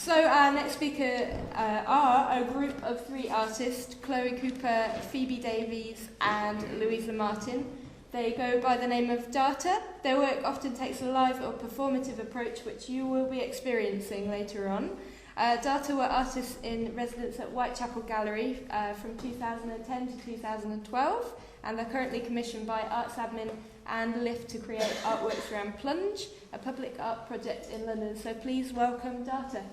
So our next speaker are a group of 3 artists, Chloe Cooper, Phoebe Davies and Louisa Martin. They go by the name of DARTER. Their work often takes a live or performative approach, which you will be experiencing later on. DARTER were artists in residence at Whitechapel Gallery from 2010 to 2012, and they're currently commissioned by Arts Admin and Lift to create artworks around Plunge, a public art project in London. So please welcome DARTER.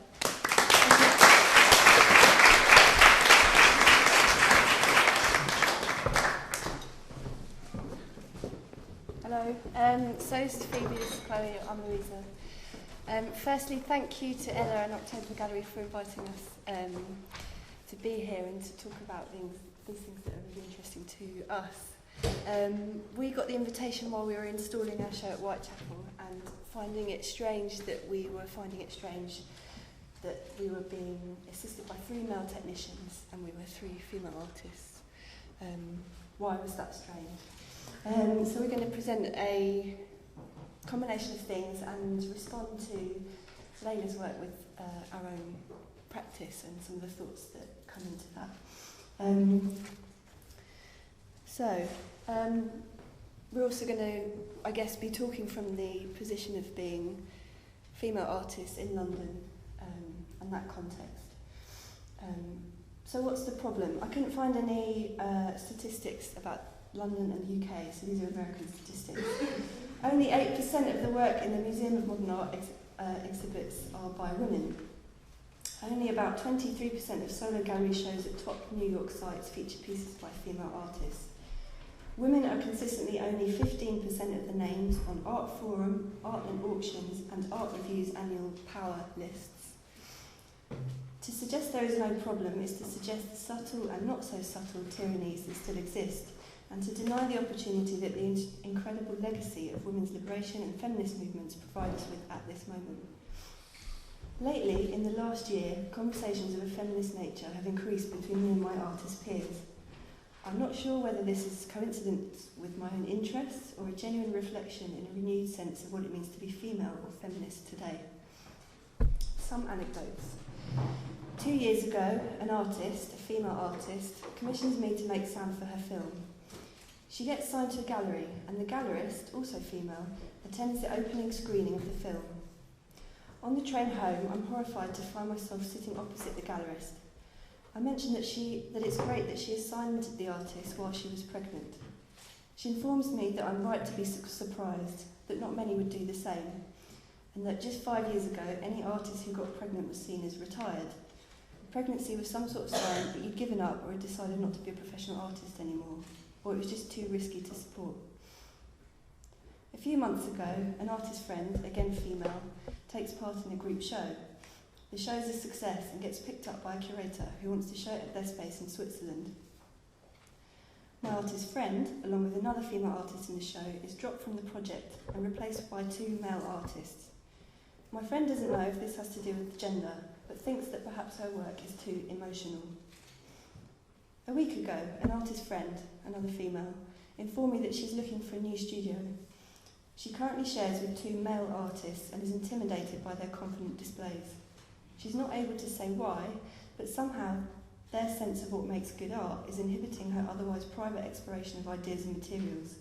Hello, so this is Phoebe, this is Chloe, I'm Louisa. Firstly, thank you to Ella and October Gallery for inviting us to be here and to talk about these things that are really interesting to us. We got the invitation while we were installing our show at Whitechapel, and finding it strange that we were being assisted by 3 male technicians and we were 3 female artists. Why was that strange? So we're going to present a combination of things and respond to Layla's work with our own practice and some of the thoughts that come into that. We're also going to, I guess, be talking from the position of being female artists in London and that context. So what's the problem? I couldn't find any statistics about London and the UK, so these are American statistics. Only 8% of the work in the Museum of Modern Art exhibits are by women. Only about 23% of solo gallery shows at top New York sites feature pieces by female artists. Women are consistently only 15% of the names on Art Forum, Art and Auctions, and Art Review's annual power lists. To suggest there is no problem is to suggest the subtle and not so subtle tyrannies that still exist, and to deny the opportunity that the incredible legacy of women's liberation and feminist movements provide us with at this moment. Lately, in the last year, conversations of a feminist nature have increased between me and my artist peers. I'm not sure whether this is coincidence with my own interests or a genuine reflection in a renewed sense of what it means to be female or feminist today. Some anecdotes. 2 years ago, an artist, a female artist, commissions me to make sound for her film. She gets signed to a gallery, and the gallerist, also female, attends the opening screening of the film. On the train home, I'm horrified to find myself sitting opposite the gallerist. I mentioned that it's great that she assigned the artist while she was pregnant. She informs me that I'm right to be surprised, that not many would do the same, and that just 5 years ago, any artist who got pregnant was seen as retired. Pregnancy was some sort of sign that you'd given up or had decided not to be a professional artist anymore, or it was just too risky to support. A few months ago, an artist friend, again female, takes part in a group show. The show is a success and gets picked up by a curator who wants to show it at their space in Switzerland. My artist friend, along with another female artist in the show, is dropped from the project and replaced by 2 male artists. My friend doesn't know if this has to do with gender, but thinks that perhaps her work is too emotional. A week ago, an artist friend, another female, informed me that she's looking for a new studio. She currently shares with 2 male artists and is intimidated by their confident displays. She's not able to say why, but somehow their sense of what makes good art is inhibiting her otherwise private exploration of ideas and materials.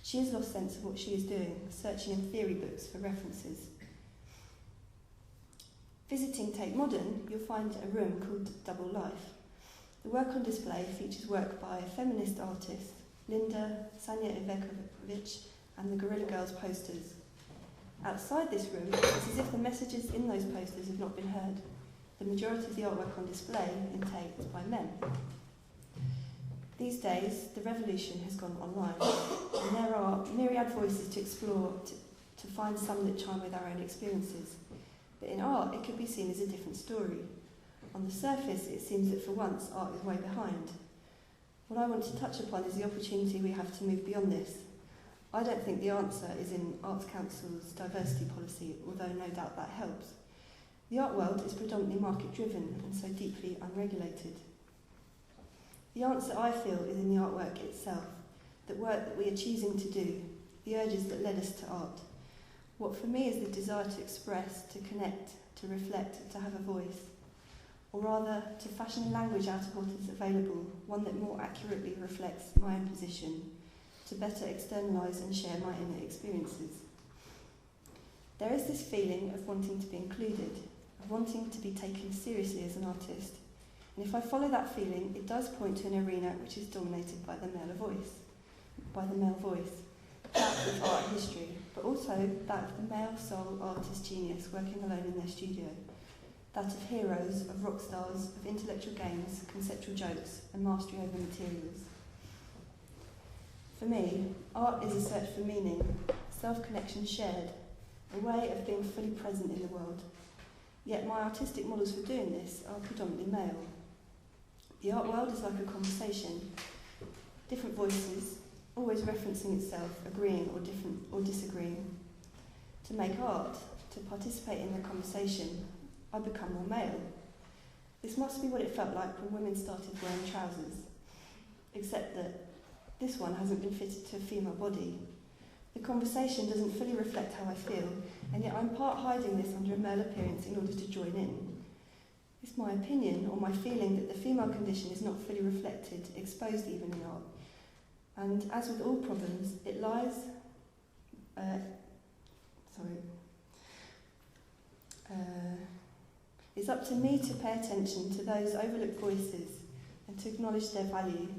She has lost sense of what she is doing, searching in theory books for references. Visiting Tate Modern, you'll find a room called Double Life. The work on display features work by feminist artists Linda, Sanya Ivekovic, and the Guerrilla Girls posters. Outside this room, it's as if the messages in those posters have not been heard. The majority of the artwork on display in Tate is by men. These days, the revolution has gone online, and there are myriad voices to explore to find some that chime with our own experiences. But in art, it could be seen as a different story. On the surface, it seems that for once, art is way behind. What I want to touch upon is the opportunity we have to move beyond this. I don't think the answer is in Arts Council's diversity policy, although no doubt that helps. The art world is predominantly market-driven and so deeply unregulated. The answer, I feel, is in the artwork itself, the work that we are choosing to do, the urges that led us to art. What for me is the desire to express, to connect, to reflect, to have a voice, or rather to fashion language out of what is available, one that more accurately reflects my own position, to better externalise and share my inner experiences. There is this feeling of wanting to be included, of wanting to be taken seriously as an artist, and if I follow that feeling, it does point to an arena which is dominated by the male voice, that of art history, but also that of the male soul artist genius working alone in their studio, that of heroes, of rock stars, of intellectual games, conceptual jokes, and mastery over materials. For me, art is a search for meaning, self-connection shared, a way of being fully present in the world. Yet my artistic models for doing this are predominantly male. The art world is like a conversation, different voices, always referencing itself, agreeing or disagreeing. To make art, to participate in the conversation, I become more male. This must be what it felt like when women started wearing trousers, except that this one hasn't been fitted to a female body. The conversation doesn't fully reflect how I feel, and yet I'm part hiding this under a male appearance in order to join in. It's my opinion or my feeling that the female condition is not fully reflected, exposed even in art. And as with all problems, it lies... it's up to me to pay attention to those overlooked voices and to acknowledge their value.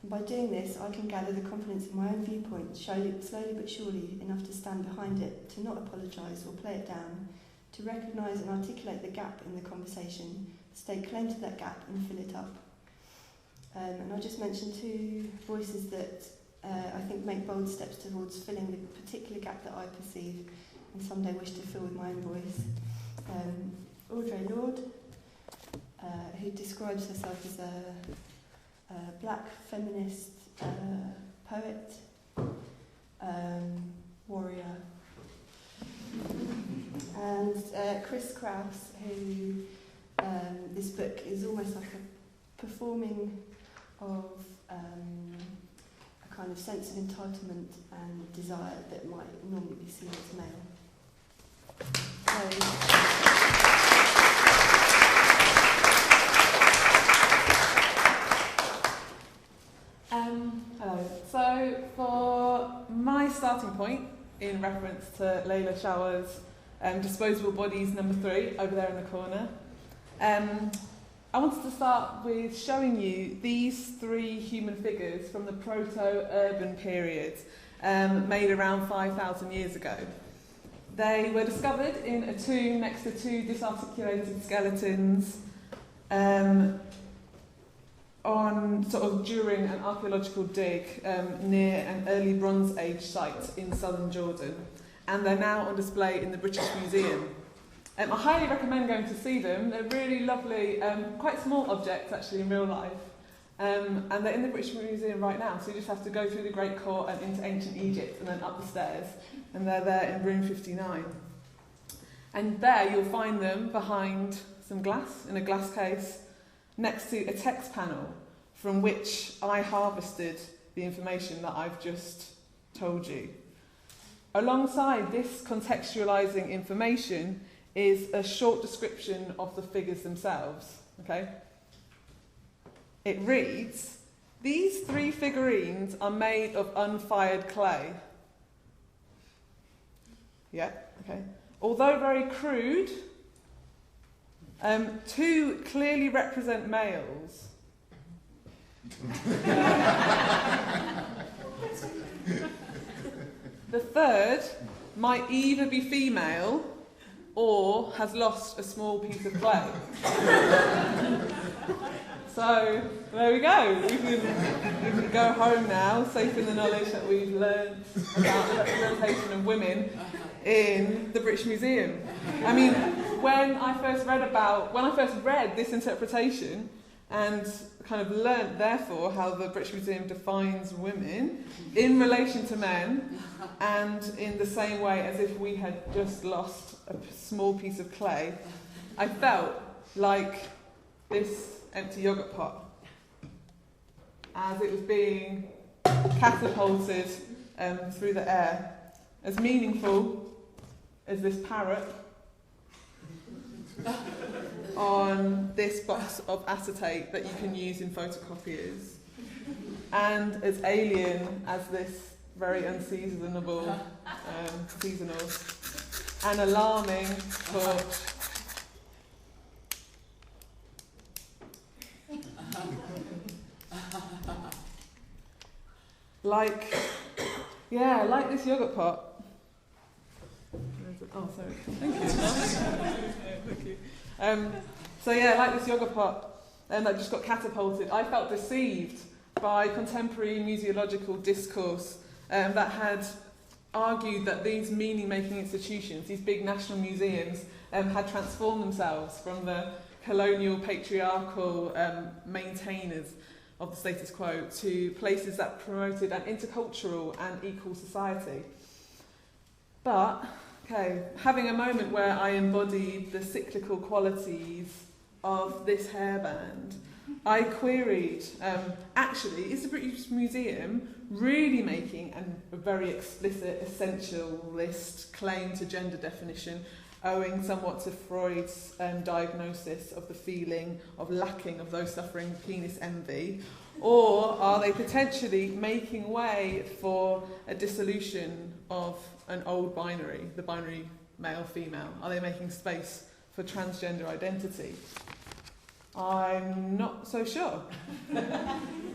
And by doing this, I can gather the confidence in my own viewpoint, slowly but surely, enough to stand behind it, to not apologise or play it down, to recognise and articulate the gap in the conversation, to stake claim to that gap and fill it up. And I'll just mention two voices that I think make bold steps towards filling the particular gap that I perceive and someday wish to fill with my own voice. Audre Lorde, who describes herself as a black feminist poet, warrior, and Chris Kraus, who this book is almost like a performing of a kind of sense of entitlement and desire that might normally be seen as male. Hello. So for my starting point, in reference to Layla Shower's Disposable Bodies number 3 over there in the corner, I wanted to start with showing you these 3 human figures from the proto-urban period, made around 5,000 years ago. They were discovered in a tomb next to 2 disarticulated skeletons during an archaeological dig near an early Bronze Age site in southern Jordan, and they're now on display in the British Museum. I highly recommend going to see them. They're really lovely, quite small objects actually in real life, and they're in the British Museum right now, so you just have to go through the Great Court and into ancient Egypt and then up the stairs, and they're there in room 59. And there you'll find them behind some glass, in a glass case, next to a text panel from which I harvested the information that I've just told you. Alongside this contextualising information is a short description of the figures themselves. Okay? It reads, "These 3 figurines are made of unfired clay." Yeah, okay. Although very crude, 2 clearly represent males. The 3rd might either be female or has lost a small piece of clay. So, there we go. We can go home now, safe in the knowledge that we've learned about the representation of women in the British Museum. I mean, when I first read this interpretation and kind of learnt, therefore, how the British Museum defines women in relation to men, and in the same way as if we had just lost a small piece of clay, I felt like this empty yogurt pot, as it was being catapulted through the air, as meaningful is this parrot on this box of acetate that you can use in photocopiers, and as alien as this very unseasonable, seasonal, and alarming torch. Like this yogurt pot. Oh, sorry. Thank you. Thank you. Like this yogurt pot that just got catapulted. I felt deceived by contemporary museological discourse that had argued that these meaning-making institutions, these big national museums, had transformed themselves from the colonial, patriarchal maintainers of the status quo to places that promoted an intercultural and equal society. But, having a moment where I embodied the cyclical qualities of this hairband, I queried, actually, is the British Museum really making a very explicit, essentialist claim to gender definition, owing somewhat to Freud's diagnosis of the feeling of lacking of those suffering penis envy? Or are they potentially making way for a dissolution of an old binary, the binary male-female? Are they making space for transgender identity? I'm not so sure.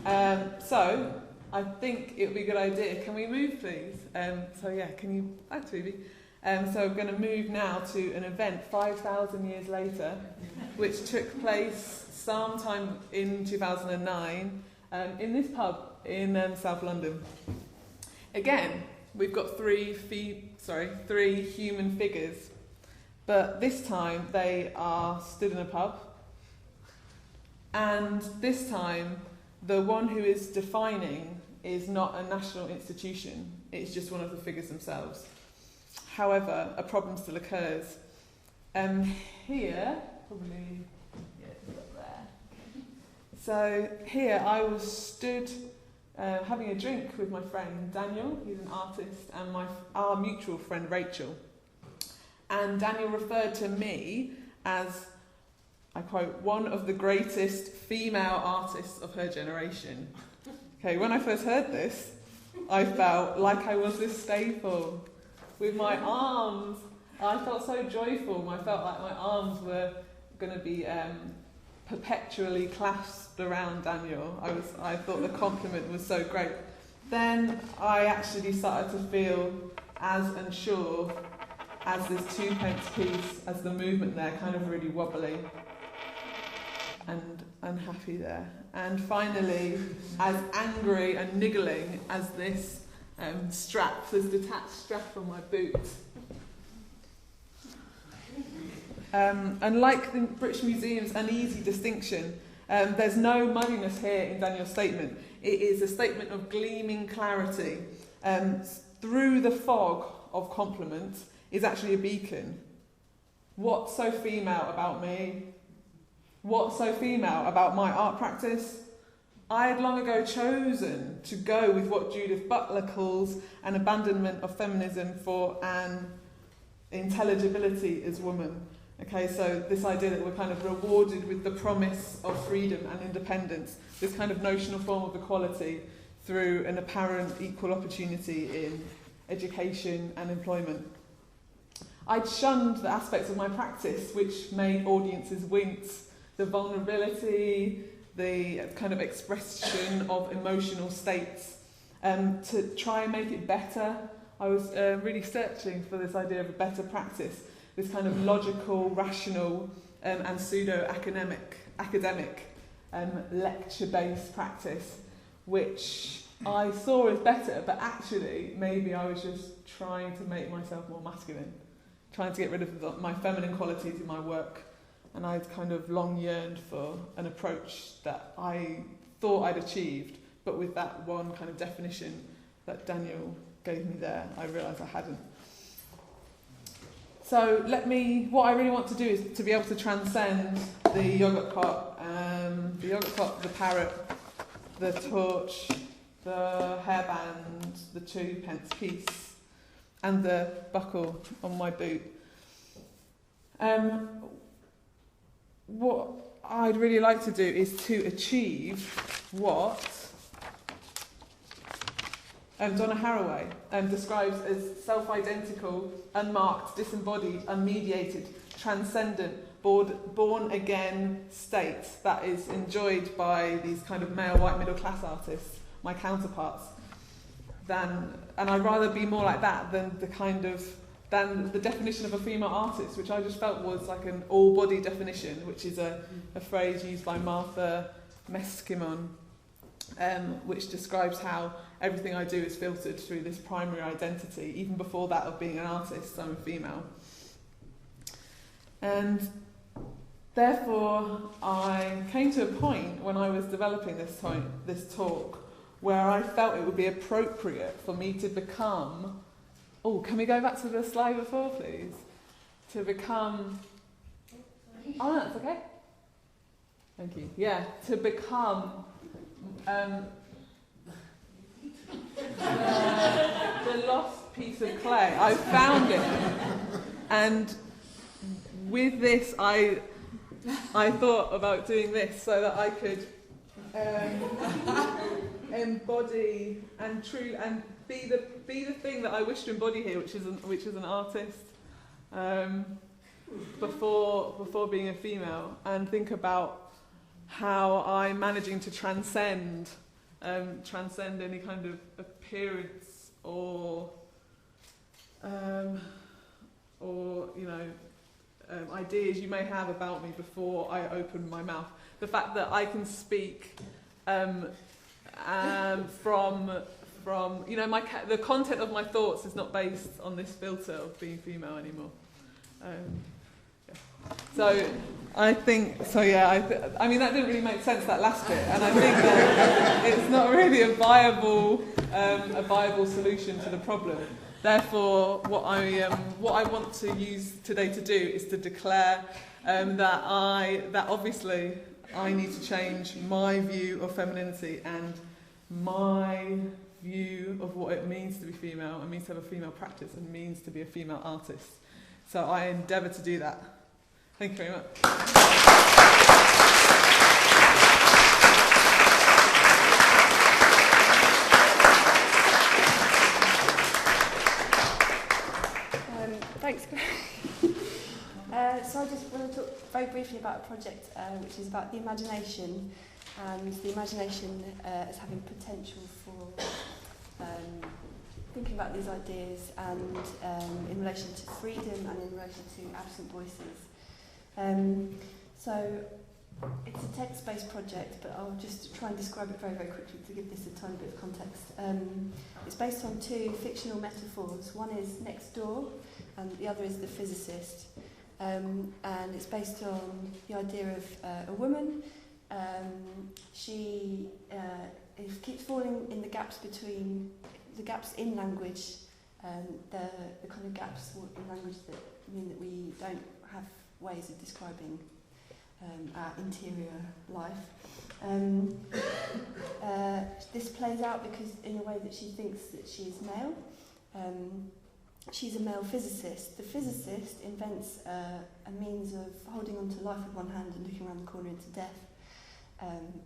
So I think it would be a good idea. Can we move, please? Can you... Thanks, Phoebe. So we're going to move now to an event 5,000 years later, which took place sometime in 2009 in this pub in South London. Again, we've got three human figures, but this time they are stood in a pub, and this time the one who is defining is not a national institution, it's just one of the figures themselves. However, a problem still occurs. Here, probably, up there. So here I was stood having a drink with my friend Daniel, he's an artist, and our mutual friend Rachel. And Daniel referred to me as, I quote, one of the greatest female artists of her generation. When I first heard this, I felt like I was this staple. With my arms, I felt so joyful. I felt like my arms were going to be perpetually clasped around Daniel. I thought the compliment was so great. Then I actually started to feel as unsure as this 2p piece, as the movement there, kind of really wobbly and unhappy there. And finally, as angry and niggling as this this detached strap from my boot. And like the British Museum's uneasy distinction, there's no muddiness here in Daniel's statement. It is a statement of gleaming clarity. Through the fog of compliment is actually a beacon. What's so female about me? What's so female about my art practice? I had long ago chosen to go with what Judith Butler calls an abandonment of feminism for an intelligibility as woman. So this idea that we're kind of rewarded with the promise of freedom and independence, this kind of notional form of equality through an apparent equal opportunity in education and employment. I'd shunned the aspects of my practice which made audiences wince, the vulnerability, the kind of expression of emotional states, to try and make it better. I was really searching for this idea of a better practice, this kind of logical, rational, and pseudo-academic, lecture-based practice, which I saw as better, but actually maybe I was just trying to make myself more masculine, trying to get rid of my feminine qualities in my work. And I'd kind of long yearned for an approach that I thought I'd achieved, but with that one kind of definition that Daniel gave me there, I realised I hadn't. So what I really want to do is to be able to transcend the yogurt pot, the parrot, the torch, the hairband, the 2p piece, and the buckle on my boot. What I'd really like to do is to achieve what Donna Haraway describes as self-identical, unmarked, disembodied, unmediated, transcendent, born-again state that is enjoyed by these kind of male white middle-class artists, my counterparts. And I'd rather be more like that than than the definition of a female artist, which I just felt was like an all-body definition, which is a phrase used by Martha Meskimon, which describes how everything I do is filtered through this primary identity, even before that of being an artist. I'm a female. And therefore, I came to a point when I was developing this talk where I felt it would be appropriate for me to become... Oh, can we go back to the slide before, please? To become... Oh, no, that's okay. Thank you. Yeah, to become... the lost piece of clay. I found it. And with this, I thought about doing this so that I could embody and be the thing that I wish to embody here, which is an artist, before being a female, and think about how I'm managing to transcend any kind of appearance or ideas you may have about me before I open my mouth. The fact that I can speak from the content of my thoughts is not based on this filter of being female anymore. So I think I mean that didn't really make sense, that last bit, and I think that it's not really a viable solution to the problem. Therefore, what I want to use today to do is to declare that obviously I need to change my view of femininity and my view of what it means to be female. It means to have a female practice and means to be a female artist. So I endeavour to do that. Thank you very much. Thanks, Greg. So I just want to talk very briefly about a project which is about the imagination, and the imagination as having potential for thinking about these ideas and in relation to freedom and in relation to absent voices. So it's a text-based project, but I'll just try and describe it very, very quickly to give this a tiny bit of context. It's based on two fictional metaphors. One is next door, and the other is the physicist. And it's based on the idea of a woman. She keeps falling in the gaps between the gaps in language, the kind of gaps in language that mean that we don't have ways of describing our interior life. This plays out because in a way that she thinks that she is male. She's a male physicist. The physicist invents a means of holding on to life with one hand and looking around the corner into death,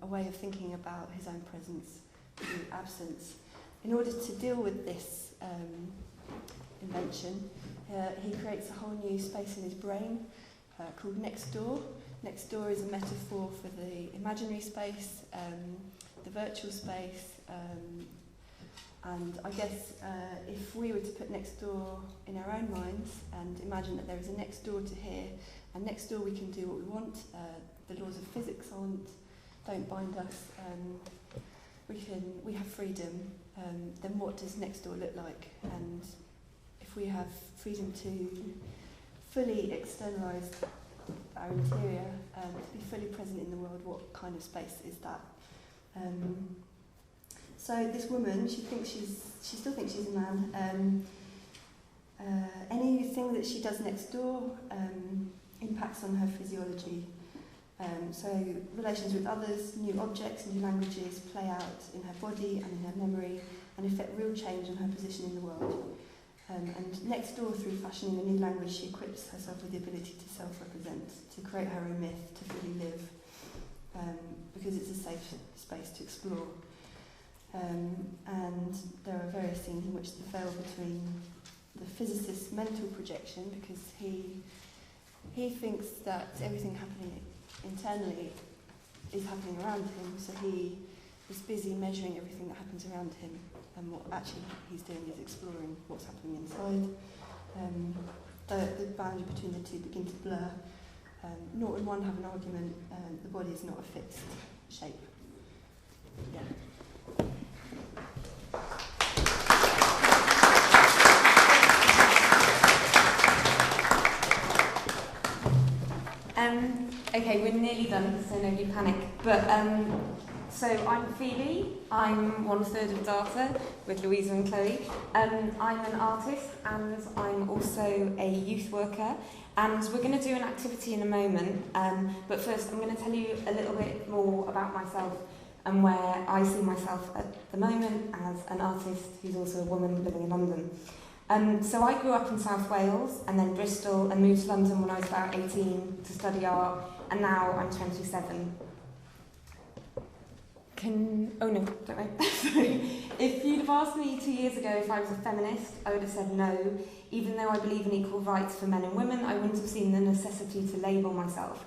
a way of thinking about his own presence through absence. In order to deal with this invention, he creates a whole new space in his brain called next door. Next door is a metaphor for the imaginary space, the virtual space, and I guess if we were to put next door in our own minds and imagine that there is a next door to here, and next door we can do what we want, the laws of physics don't bind us, we have freedom, then what does next door look like? And if we have freedom to fully externalise our interior, to be fully present in the world, what kind of space is that? So this woman, she still thinks she's a man. Anything that she does next door impacts on her physiology. So relations with others, new objects, new languages play out in her body and in her memory and affect real change in her position in the world. And next door, through fashioning a new language, she equips herself with the ability to self-represent, to create her own myth, to fully live, because it's a safe space to explore. And there are various scenes in which the veil between the physicist's mental projection, because he thinks that everything happening internally is happening around him, so he is busy measuring everything that happens around him, and what actually he's doing is exploring what's happening inside. The boundary between the two begin to blur. Naught and one have an argument. The body is not a fixed shape. Yeah. Okay, we're nearly done, so nobody panic. But so I'm Phoebe. I'm 1/3 of DARTER with Louisa and Chloe. I'm an artist and I'm also a youth worker. And we're going to do an activity in a moment. But first, I'm going to tell you a little bit more about myself and where I see myself at the moment as an artist who's also a woman living in London. So I grew up in South Wales and then Bristol and moved to London when I was about 18 to study art, and now I'm 27. Oh no, don't worry. Sorry. If you'd have asked me 2 years ago if I was a feminist, I would have said no. Even though I believe in equal rights for men and women, I wouldn't have seen the necessity to label myself.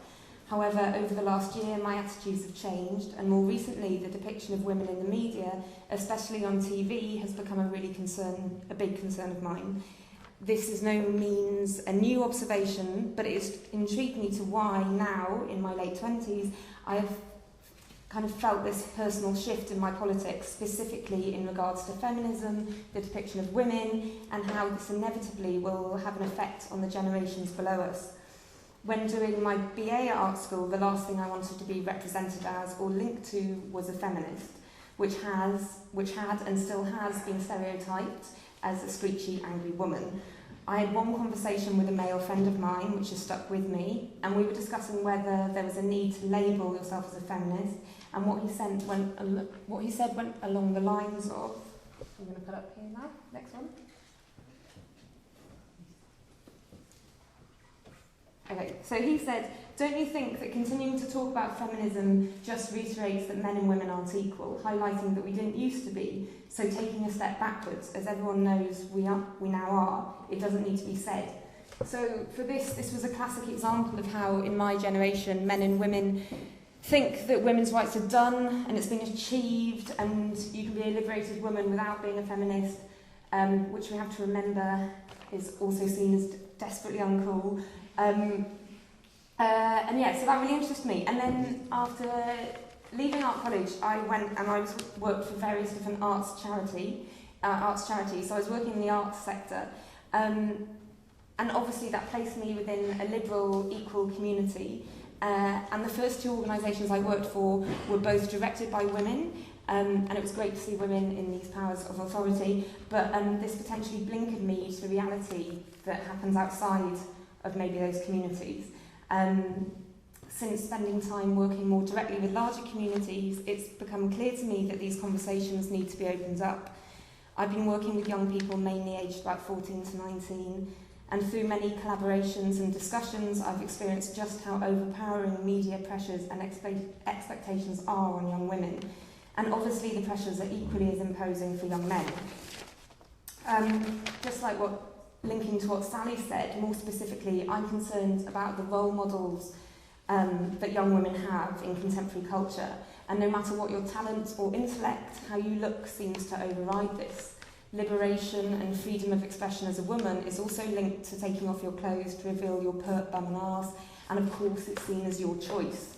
However, over the last year, my attitudes have changed, and more recently, the depiction of women in the media, especially on TV, has become a big concern of mine. This is no means a new observation, but it has intrigued me to why now, in my late 20s, I have kind of felt this personal shift in my politics, specifically in regards to feminism, the depiction of women, and how this inevitably will have an effect on the generations below us. When doing my BA at art school, the last thing I wanted to be represented as or linked to was a feminist, which had and still has been stereotyped as a screechy, angry woman. I had one conversation with a male friend of mine, which has stuck with me, and we were discussing whether there was a need to label yourself as a feminist, and what he said went along the lines of, I'm going to put up here now, next one. Okay, so he said, don't you think that continuing to talk about feminism just reiterates that men and women aren't equal, highlighting that we didn't used to be, so taking a step backwards, as everyone knows we now are, it doesn't need to be said. So for this was a classic example of how, in my generation, men and women think that women's rights are done and it's been achieved and you can be a liberated woman without being a feminist, which we have to remember is also seen as desperately uncool. And yeah, so that really interested me. And then after leaving art college, I went and I worked for various different arts charities. So I was working in the arts sector. And obviously that placed me within a liberal, equal community. And the first two organisations I worked for were both directed by women. And it was great to see women in these powers of authority. But this potentially blinkered me to the reality that happens outside of maybe those communities. Since spending time working more directly with larger communities, it's become clear to me that these conversations need to be opened up. I've been working with young people mainly aged about 14 to 19, and through many collaborations and discussions, I've experienced just how overpowering media pressures and expectations are on young women. And obviously the pressures are equally as imposing for young men. Just like linking to what Sally said, more specifically, I'm concerned about the role models that young women have in contemporary culture. And no matter what your talent or intellect, how you look seems to override this. Liberation and freedom of expression as a woman is also linked to taking off your clothes to reveal your pert bum and arse, and of course it's seen as your choice.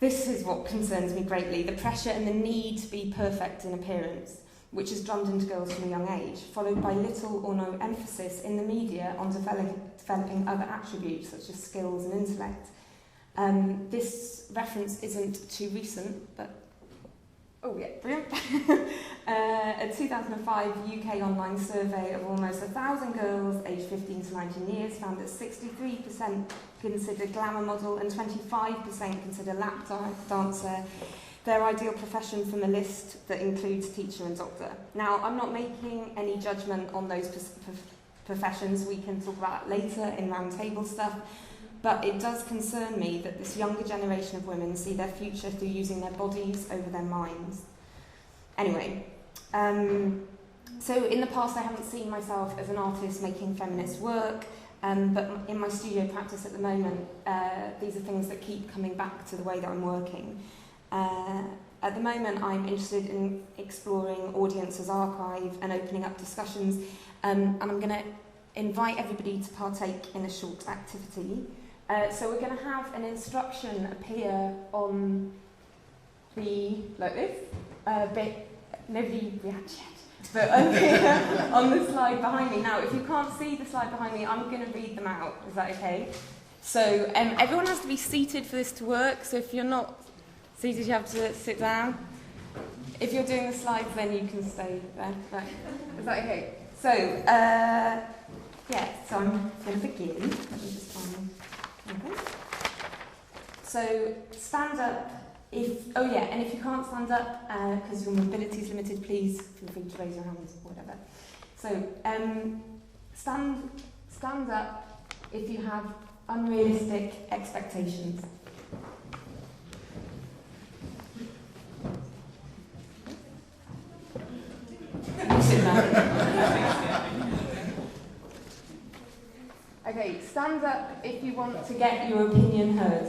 This is what concerns me greatly, the pressure and the need to be perfect in appearance, which is drummed into girls from a young age, followed by little or no emphasis in the media on developing other attributes such as skills and intellect. This reference isn't too recent, but oh yeah, brilliant. A 2005 UK online survey of almost 1,000 girls aged 15 to 19 years found that 63% consider glamour model and 25% consider lap dancer their ideal profession from a list that includes teacher and doctor. Now, I'm not making any judgment on those professions. We can talk about it later in roundtable stuff. But it does concern me that this younger generation of women see their future through using their bodies over their minds. Anyway, so in the past I haven't seen myself as an artist making feminist work, but in my studio practice at the moment, these are things that keep coming back to the way that I'm working. At the moment, I'm interested in exploring audiences' archive and opening up discussions, and I'm going to invite everybody to partake in a short activity. So we're going to have an instruction appear on the, like this, bit, nobody reacts yet, but on the slide behind me. Now, if you can't see the slide behind me, I'm going to read them out. Is that okay? So everyone has to be seated for this to work, so if you're not seated, you have to sit down. If you're doing the slides, then you can stay there. Right. Is that okay? So, so I'm going to begin. Let me just find. Okay. So, stand up and if you can't stand up because your mobility is limited, please feel free to raise your hands or whatever. So, stand up if you have unrealistic expectations. Okay, stand up if you want to get your opinion heard.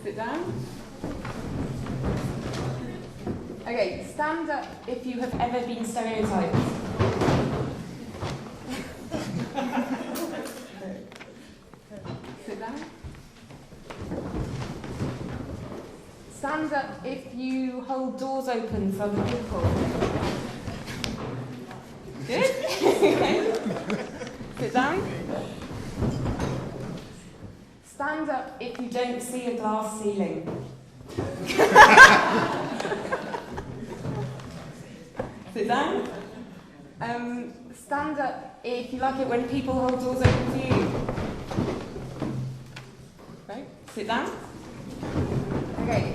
Sit down. Okay, stand up if you have ever been stereotyped. Sit down. Stand up if you hold doors open for other people. Good? Okay. Sit down. Stand up if you don't see a glass ceiling. Sit down. Stand up if you like it when people hold doors open for you. Okay. Sit down. Okay,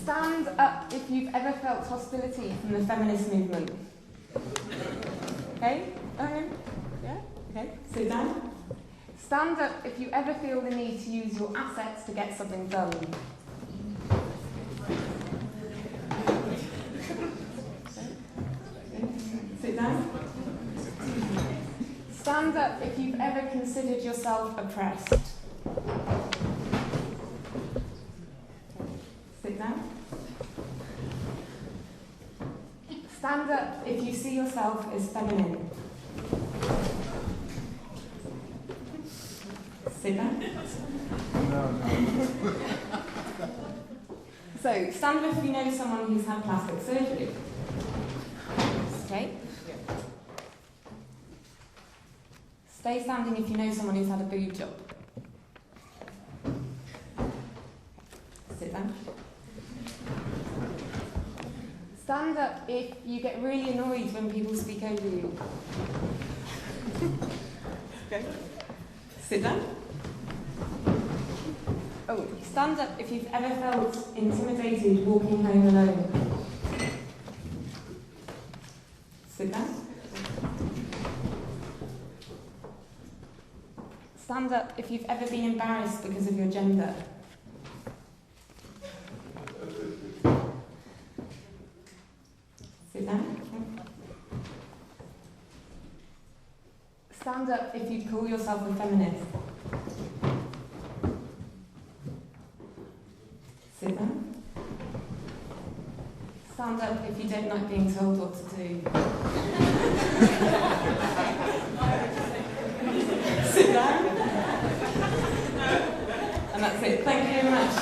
stand up if you've ever felt hostility from the feminist movement. Okay? Yeah? Okay, sit down. Stand up if you ever feel the need to use your assets to get something done. Sit down. Stand up if you've ever considered yourself oppressed. Sit down. Stand up if you see yourself as feminine. Sit down. So, stand up if you know someone who's had plastic surgery. Okay? Stay standing if you know someone who's had a boob job. Sit down. Stand up if you get really annoyed when people speak over you. Okay. Sit down. Oh, stand up if you've ever felt intimidated walking home alone. Sit down. Stand up if you've ever been embarrassed because of your gender. Sit down. Stand up if you call yourself a feminist. Sit down. Stand up if you don't like being told what to do. Sit down. And that's it. Thank you very much.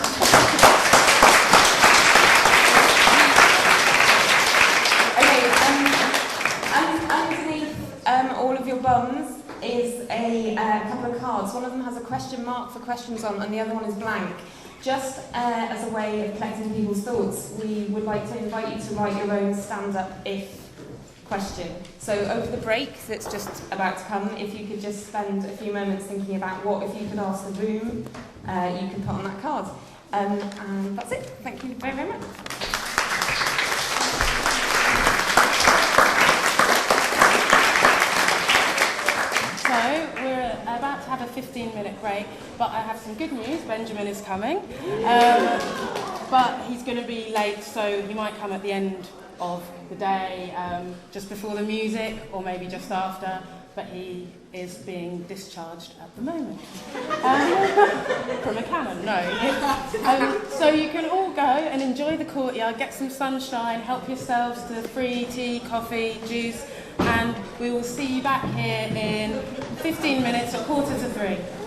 All of your bums is a couple of cards. One of them has a question mark for questions on, and the other one is blank. Just as a way of collecting people's thoughts, we would like to invite you to write your own stand-up if question. So over the break that's just about to come, if you could just spend a few moments thinking about what, if you could ask the room, you can put on that card. And that's it. Thank you very, very much. So we're about to have a 15-minute break, but I have some good news. Benjamin is coming, but he's going to be late, so he might come at the end of the day, just before the music, or maybe just after, but he is being discharged at the moment. From a cannon, no. So you can all go and enjoy the courtyard, get some sunshine, help yourselves to free tea, coffee, juice, and we will see you back here in 15 minutes at 2:45.